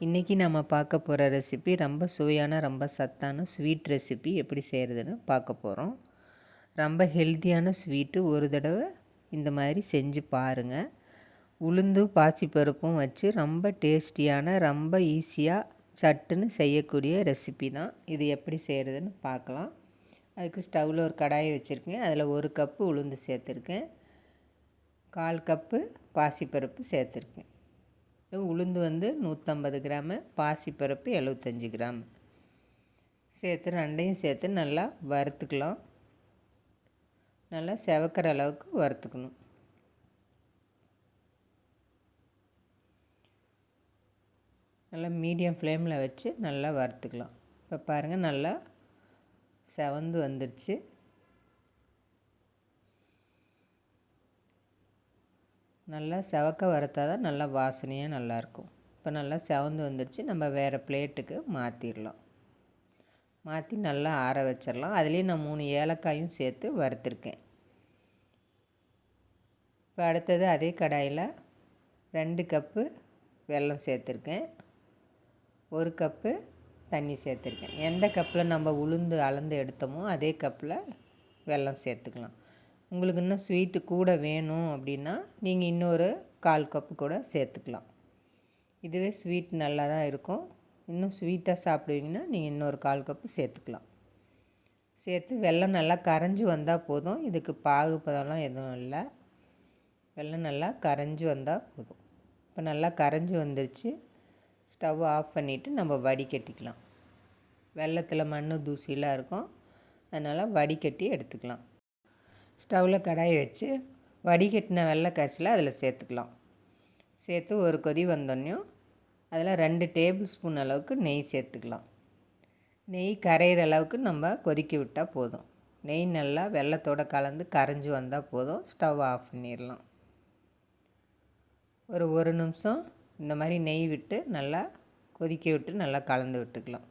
இன்றைக்கி நம்ம பார்க்க போகிற ரெசிபி ரொம்ப சுவையான ரொம்ப சத்தான ஸ்வீட் ரெசிபி எப்படி செய்கிறதுன்னு பார்க்க போகிறோம். ரொம்ப ஹெல்த்தியான ஸ்வீட்டு ஒரு தடவை இந்த மாதிரி செஞ்சு பாருங்கள். உளுந்து பாசிப்பருப்பும் வச்சு ரொம்ப டேஸ்டியான ரொம்ப ஈஸியாக சட்டுன்னு செய்யக்கூடிய ரெசிபி தான். இது எப்படி செய்கிறதுன்னு பார்க்கலாம். அதுக்கு ஸ்டவ்வில் ஒரு கடாயை வச்சுருக்கேன். அதில் 1 கப்பு உளுந்து சேர்த்துருக்கேன். 1/4 கப்பு பாசிப்பருப்பு சேர்த்துருக்கேன். உளுந்து 150 கிராமு, பாசிப்பருப்பு 75 கிராம் சேர்த்து ரெண்டையும் சேர்த்து நல்லா வறுத்துக்கலாம். நல்லா செவக்கிற அளவுக்கு வறுத்துக்கணும். நல்லா மீடியம் ஃப்ளேமில் வச்சு நல்லா வறுத்துக்கலாம். இப்போ பாருங்கள், நல்லா செவந்து வந்துருச்சு. நல்லா செவக்க வறுத்தா தான் நல்லா வாசனையாக நல்லாயிருக்கும். இப்போ நல்லா செவந்து வந்துடுச்சு. நம்ம வேறு பிளேட்டுக்கு மாற்றிடலாம். மாற்றி நல்லா ஆற வச்சிடலாம். அதுலேயே நான் 3 ஏலக்காயும் சேர்த்து வறுத்துருக்கேன். இப்போ அடுத்தது அதே கடாயில் 2 கப்பு வெல்லம் சேர்த்துருக்கேன். 1 கப்பு தண்ணி சேர்த்துருக்கேன். எந்த கப்பில் நம்ம உளுந்து அளந்து எடுத்தோமோ அதே கப்பில் வெல்லம் சேர்த்துக்கலாம். உங்களுக்கு இன்னும் ஸ்வீட்டு கூட வேணும் அப்படின்னா நீங்கள் இன்னொரு 1/4 கப்பு கூட சேர்த்துக்கலாம். இதுவே ஸ்வீட் நல்லா தான் இருக்கும். இன்னும் ஸ்வீட்டாக சாப்பிடுவீங்கன்னா நீங்கள் இன்னொரு 1/4 கப்பு சேர்த்துக்கலாம். சேர்த்து வெல்லம் நல்லா கரைஞ்சி வந்தால் போதும். இதுக்கு பாகுபதம்லாம் எதுவும் இல்லை. வெல்லம் நல்லா கரைஞ்சி வந்தால் போதும். இப்போ நல்லா கரைஞ்சி வந்துருச்சு. ஸ்டவ் ஆஃப் பண்ணிவிட்டு நம்ம வடிகட்டிக்கலாம். வெல்லத்தில் மண் தூசிலாம் இருக்கும், அதனால் வடிகட்டி எடுத்துக்கலாம். ஸ்டவ்வில் கடாயை வச்சு வடிகட்டின வெள்ளை காய்ச்சலை அதில் சேர்த்துக்கலாம். சேர்த்து ஒரு கொதி வந்தோடனையும் அதில் 2 டேபிள் ஸ்பூன் அளவுக்கு நெய் சேர்த்துக்கலாம். நெய் கரையிற அளவுக்கு நம்ம கொதிக்க விட்டால் போதும். நெய் நல்லா வெள்ளத்தோடு கலந்து கரைஞ்சி வந்தால் போதும். ஸ்டவ் ஆஃப் பண்ணிடலாம். ஒரு நிமிஷம் இந்த மாதிரி நெய் விட்டு நல்லா கொதிக்க விட்டு நல்லா கலந்து விட்டுக்கலாம்.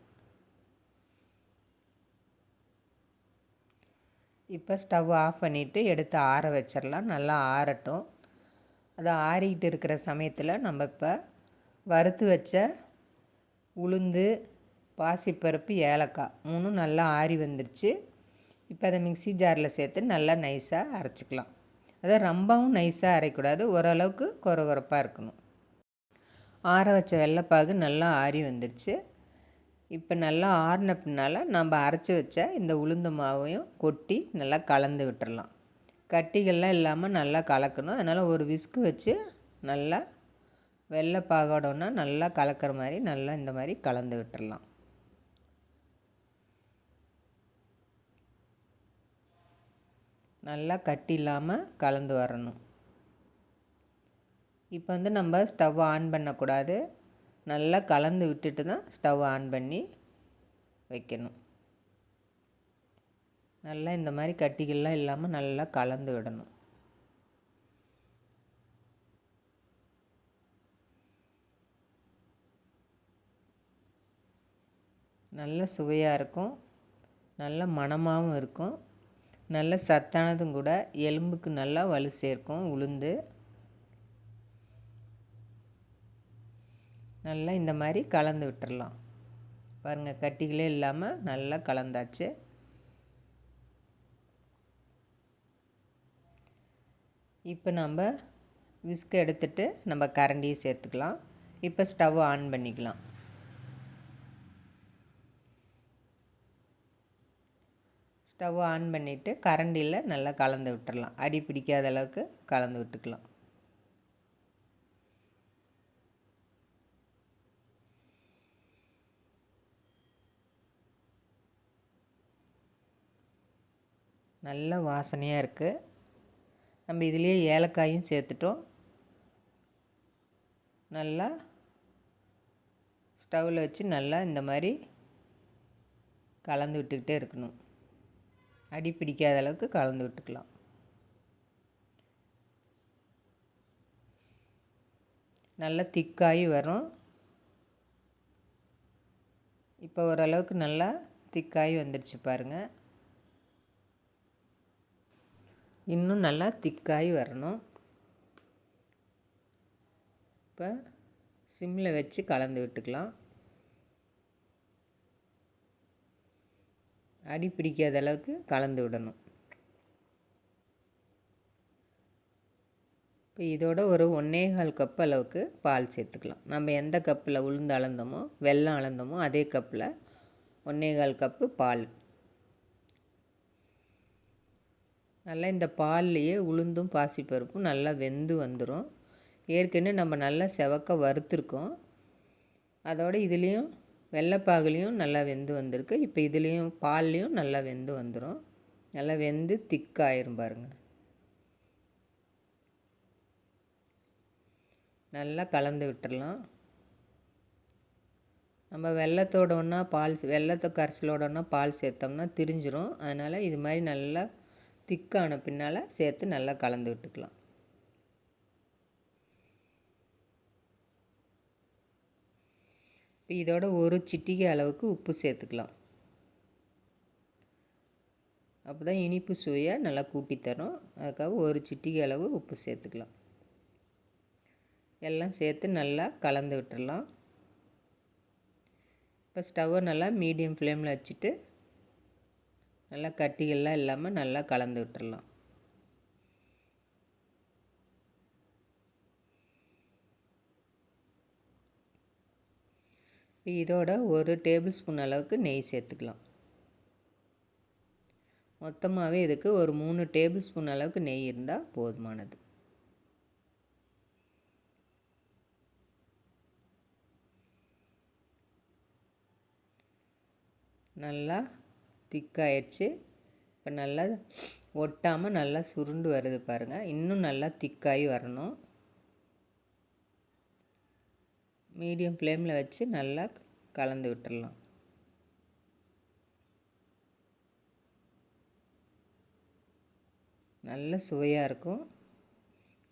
இப்போ ஸ்டவ் ஆஃப் பண்ணிவிட்டு எடுத்து ஆற வச்சிடலாம். நல்லா ஆறட்டும். அது ஆறிக்கிட்டு இருக்கிற சமயத்தில் நம்ம இப்போ வறுத்து வச்ச உளுந்து, பாசிப்பருப்பு, ஏலக்காய் 3 நல்லா ஆறி வந்துடுச்சு. இப்போ அதை மிக்ஸி ஜாரில் சேர்த்து நல்லா நைஸாக அரைச்சிக்கலாம். அதை ரொம்பவும் நைஸாக அரைக்கூடாது, ஓரளவுக்கு கொரகொரப்பாக இருக்கணும். ஆற வச்ச வெள்ளைப்பாகு நல்லா ஆறி வந்துடுச்சு. இப்போ நல்லா ஆறின பின்னால் நம்ம அரைச்சி வச்ச இந்த உளுந்து மாவையும் கொட்டி நல்லா கலந்து விட்டுறலாம். கட்டிகள்லாம் இல்லாமல் நல்லா கலக்கணும். அதனால் ஒரு விஸ்கு வச்சு நல்லா வெள்ளை பாகோடனா நல்லா கலக்கிற மாதிரி நல்லா இந்த மாதிரி கலந்து விட்டுறலாம். நல்லா கட்டி இல்லாமல் கலந்து வரணும். இப்போ நம்ம ஸ்டவ் ஆன் பண்ணக்கூடாது. நல்லா கலந்து விட்டுட்டு தான் ஸ்டவ் ஆன் பண்ணி வைக்கணும். நல்லா இந்த மாதிரி கட்டிகள்லாம் இல்லாமல் நல்லா கலந்து விடணும். நல்ல சுவையாக இருக்கும், நல்ல மணமாகவும் இருக்கும், நல்ல சத்தானதும் கூட. எலும்புக்கு நல்லா வலு சேர்க்கும் உளுந்து. நல்லா இந்த மாதிரி கலந்து விட்டுறலாம். பாருங்கள், கட்டிகளே இல்லாமல் நல்லா கலந்தாச்சு. இப்போ நம்ம விஸ்க் எடுத்துட்டு நம்ம கரண்டியை சேர்த்துக்கலாம். இப்போ ஸ்டவ் ஆன் பண்ணிக்கலாம். ஸ்டவ் ஆன் பண்ணிவிட்டு கரண்டியில் நல்லா கலந்து விட்டுறலாம். அடி பிடிக்காத அளவுக்கு கலந்து விட்டுக்கலாம். நல்ல வாசனையாக இருக்குது. நம்ம இதுலேயே ஏலக்காயும் சேர்த்துட்டோம். நல்லா ஸ்டவ்வில் வச்சு நல்லா இந்த மாதிரி கலந்து விட்டுக்கிட்டே இருக்கணும். அடி பிடிக்காத அளவுக்கு கலந்து விட்டுக்கலாம். நல்லா திக்காகி வரும். இப்போ ஓரளவுக்கு நல்லா திக்காகி வந்துடுச்சு பாருங்கள். இன்னும் நல்லா திக்காகி வரணும். இப்போ சிம்மில் வச்சு கலந்து விட்டுக்கலாம். அடி பிடிக்காத அளவுக்கு கலந்து விடணும். இப்போ இதோட ஒரு 1.25 கப் அளவுக்கு பால் சேர்த்துக்கலாம். நம்ம எந்த கப்பில் உளுந்து அளந்தோமோ வெல்லம் அளந்தோமோ அதே கப்பில் 1.25 கப்பு பால். நல்லா இந்த பால்லையே உளுந்தும் பாசிப்பருப்பும் நல்லா வெந்து வந்துடும். ஏற்கனவே நம்ம நல்லா செவக்க வறுத்துருக்கோம். அதோடு இதுலேயும் வெள்ளைப்பாகுலேயும் நல்லா வெந்து வந்திருக்கு. இப்போ இதுலேயும் பால்லையும் நல்லா வெந்து வந்துடும். நல்லா வெந்து திக்காயிரும் பாருங்கள். நல்லா கலந்து விட்டுடலாம். நம்ம வெள்ளத்தோட ஒன்றா வெள்ளத்தை கரைசலோட ஒன்றா பால் சேர்த்தோம்னா திரிஞ்சிரும். அதனால் இது மாதிரி நல்லா திக்கான பின்னால் சேர்த்து நல்லா கலந்து விட்டுக்கலாம். இப்போ இதோட ஒரு சிட்டிகை அளவுக்கு உப்பு சேர்த்துக்கலாம். அப்போ தான் இனிப்பு சுவையை நல்லா கூட்டி தரும். அதுக்காக ஒரு சிட்டிகை அளவு உப்பு சேர்த்துக்கலாம். எல்லாம் சேர்த்து நல்லா கலந்து விட்டுடலாம். இப்போ ஸ்டவ்வை நல்லா மீடியம் ஃப்ளேமில் வச்சுட்டு நல்லா கட்டிகள்லாம் இல்லாமல் நல்லா கலந்து விட்டுடலாம். இதோட ஒரு டேபிள் ஸ்பூன் அளவுக்கு நெய் சேர்த்துக்கலாம். மொத்தமாகவே இதுக்கு ஒரு 3 டேபிள் ஸ்பூன் அளவுக்கு நெய் இருந்தால் போதுமானது. நல்லா திக்காயிடுச்சு. இப்போ நல்லா ஒட்டாமல் நல்லா சுருண்டு வருது பாருங்கள். இன்னும் நல்லா திக்காகி வரணும். மீடியம் ஃப்ளேமில் வச்சு நல்லா கலந்து விட்டுடலாம். நல்ல சுவையாக இருக்கும்.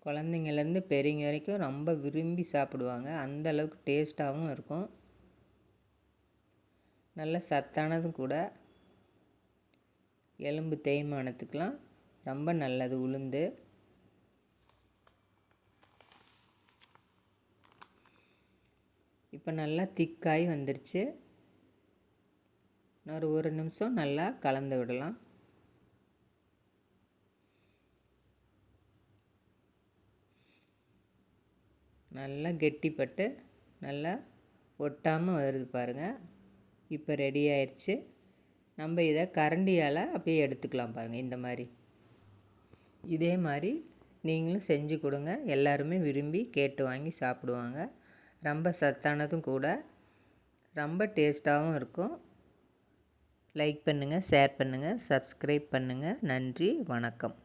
குழந்தைங்கள்லேருந்து பெரியவங்க வரைக்கும் ரொம்ப விரும்பி சாப்பிடுவாங்க. அந்த அளவுக்கு டேஸ்ட்டாகவும் இருக்கும். நல்ல சத்தானதும் கூட. எலும்பு தேய்மானத்துக்கெலாம் ரொம்ப நல்லது உளுந்து. இப்போ நல்லா திக்காய் வந்துருச்சு. இன்னொரு 1 நிமிஷம் நல்லா கலந்து விடலாம். நல்லா கெட்டிப்பட்டு நல்லா ஒட்டாமல் வருது பாருங்கள். இப்போ ரெடி ஆயிடுச்சு. நம்ம இதை கரண்டியால் அப்படியே எடுத்துக்கலாம் பாருங்கள். இந்த மாதிரி இதே மாதிரி நீங்களும் செஞ்சு கொடுங்க. எல்லாருமே விரும்பி கேட்டு வாங்கி சாப்பிடுவாங்க. ரொம்ப சத்தானதும் கூட, ரொம்ப டேஸ்ட்டாகவும் இருக்கும். லைக் பண்ணுங்கள், ஷேர் பண்ணுங்கள், சப்ஸ்கிரைப் பண்ணுங்கள். நன்றி, வணக்கம்.